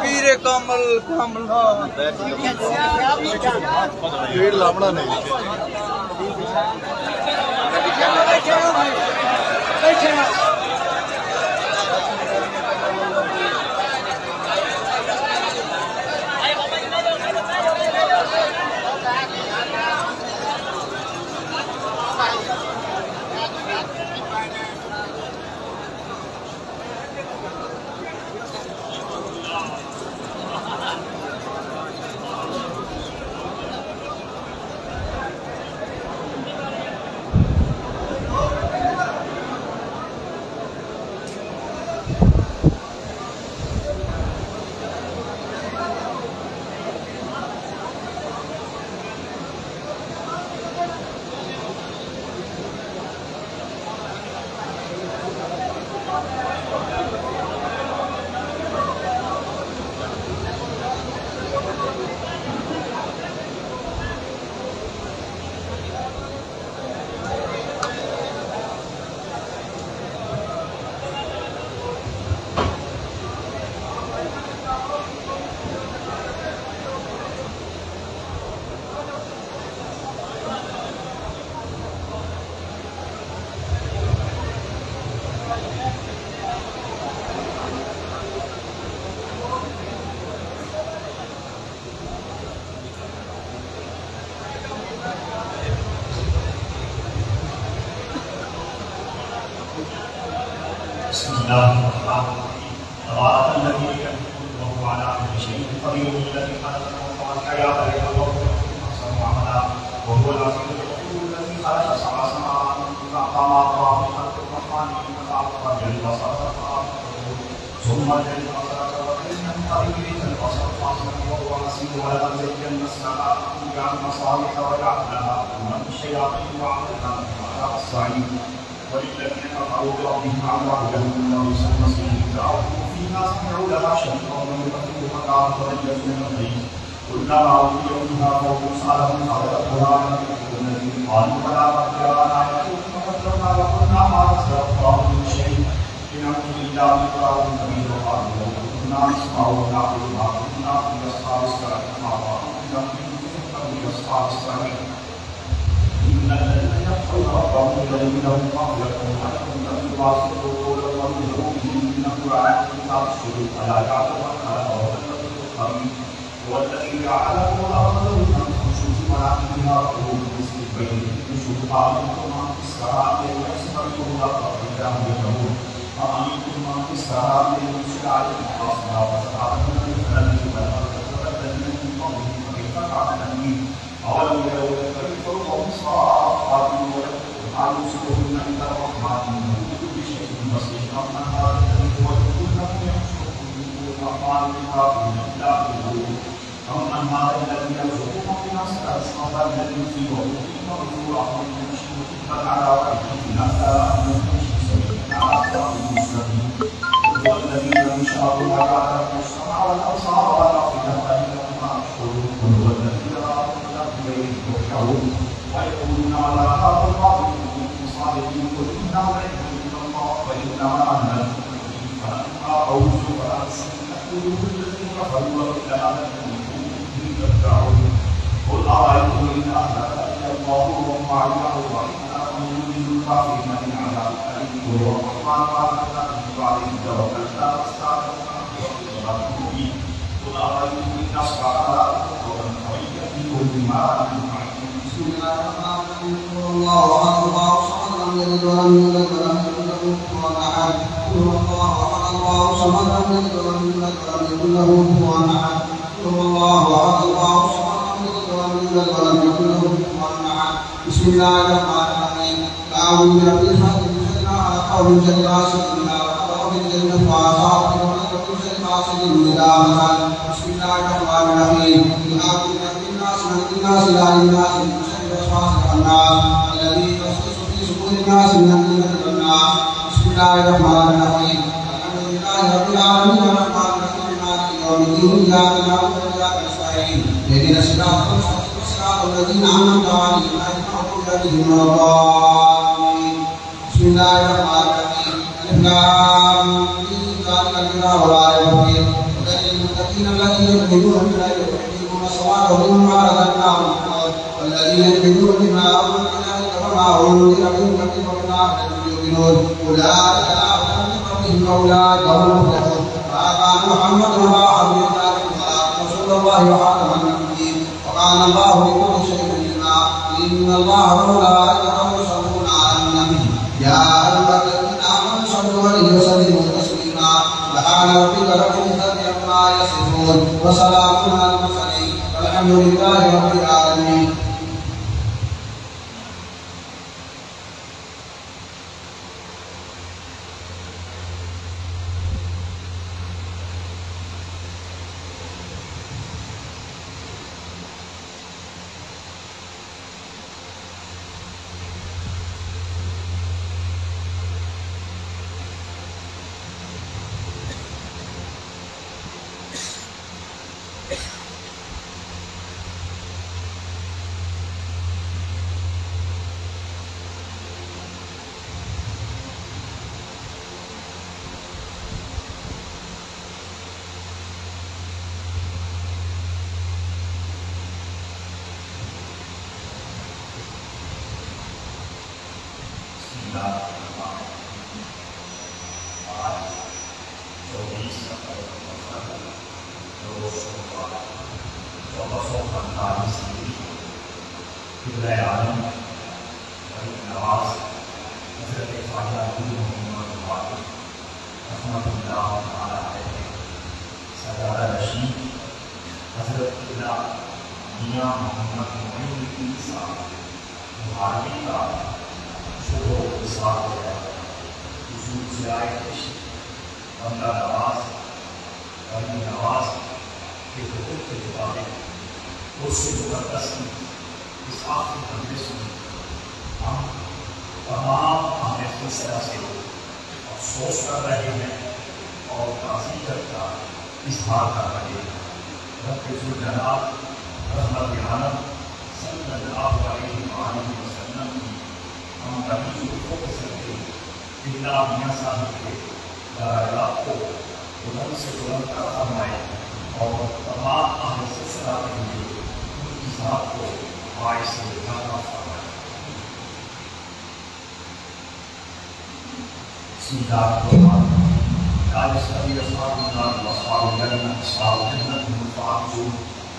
पीरे कमल कमला भीड़ लावना नहीं الناس من الجنة والناس. بسم الله الرحمن الرحيم. الحمد لله رب العالمين الرحمن الرحيم مالك يوم الدين. إياك نعبد وإياك نستعين. اهدنا الصراط المستقيم صراط الذين أنعمت عليهم غير المغضوب عليهم ولا الضالين. بسم الله الرحمن الرحيم. ألف لام ميم ذلك الكتاب لا ريب فيه هدى للمتقين الذين يؤمنون بالغيب ويقيمون الصلاة ومما رزقناهم ينفقون والذين يؤمنون بما أنزل إليك وما أنزل من قبلك وبالآخرة يؤمنون أولئك على هدى من ربهم وأولئك هم المفلحون. ما كان محمد أبا أحد من رجالكم رسول الله وخاتم النبيين وكان الله بكل شيء عليما. إن الله وملائكته يصلون على النبي يا أيها الذين آمنوا صلوا عليه وسلموا تسليما. سبحان ربك رب العزة عما يصفون وسلام على المرسلين والحمد لله رب العالمين.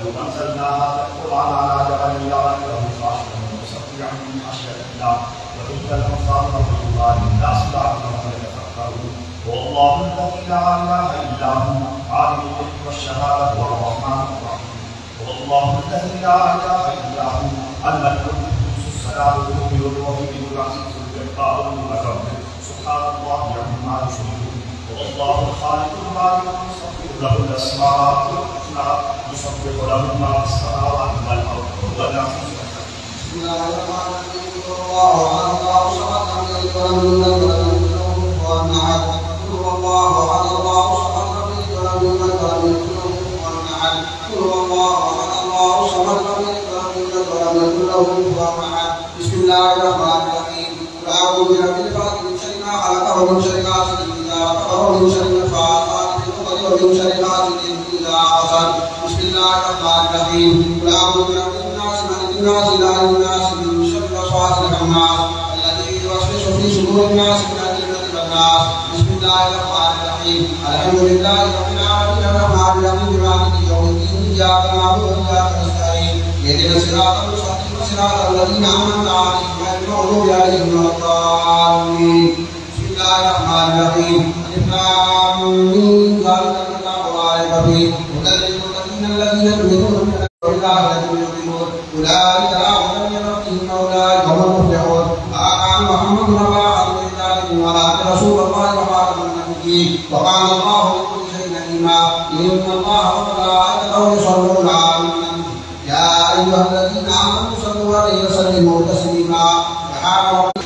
لو أنزلنا هذا القرآن على جبل لرأيته خاشعا متصدعا من خشية الله وتلك الأمثال نضربها للناس لعلهم يتفكرون. هو الله الذي لا إله إلا هو عالم الغيب والشهادة هو الرحمن الرحيم. هو الله الذي لا إله إلا هو الملك القدوس السلام المؤمن الرحيم العزيز الجبار المتكبر سبحان الله عما يشركون. هو الله الخالق البارئ المصور له الأسماء الحسنى يسبح له ما في السماوات والأرض وهو العزيز الحكيم. بسم الله الرحمن الرحيم. الله أحد الله صمد لم يلد ولم يولد ولم يكن له كفوا أحد. قل هو الله أحد الله صمد لم يلد ولم يولد ولم يكن له كفوا أحد. قل هو الله أحد الله صمد لم يلد ولم يولد ولم يكن له كفوا أحد. بسم الله الرحمن الرحيم. قل أعوذ برب الفلق من شر ما خلق ومن شر غاسق إذا وقب ومن شر النفاثات في العقد ومن شر حاسد إذا حسد. بسم الله الرحمن الرحيم. قل أعوذ برب الناس مالك الناس إله الناس من شر الوسواس الخناس الذي يوسوس في صدور الناس من الجنة والناس. بسم الله الرحمن الرحيم. الحمد لله رب العالمين الرحمن الرحيم مالك يوم الدين. إياك نعبد وإياك نستعين. اهدنا الصراط المستقيم صراط الذين أنعمت عليهم غير المغضوب عليهم ولا الضالين. بسم الله الرحمن الرحيم. ألف لام ميم ذلك الكتاب لا ريب فيه هدى للمتقين الذين يؤمنون بالآخرة يؤمنون أولئك على هدى من ربهم وأولئك هم المفلحون. ما كان محمد أبا أحد من رجالكم ولكن رسول الله وخاتم النبيين وكان الله بكل شيء عليما. إن الله وملائكته يصلون على النبي يا أيها الذين آمنوا صلوا عليه وسلموا تسليما. سبحان ربك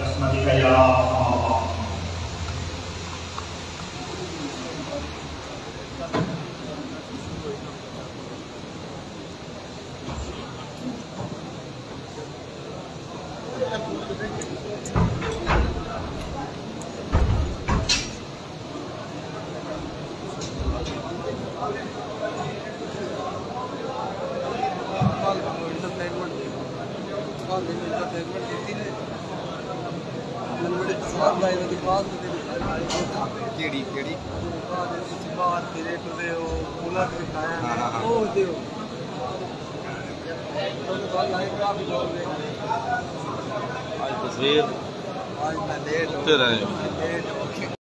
برحمتك يا ارحم الراحمين. केड़ी केड़ी बाहर तेरे तो दे वो कूलर दिखाया हाँ। वो दे तो लाइव काफी लोग देख आज तस्वीर आज मैं लेट हो फिर आए लेट हो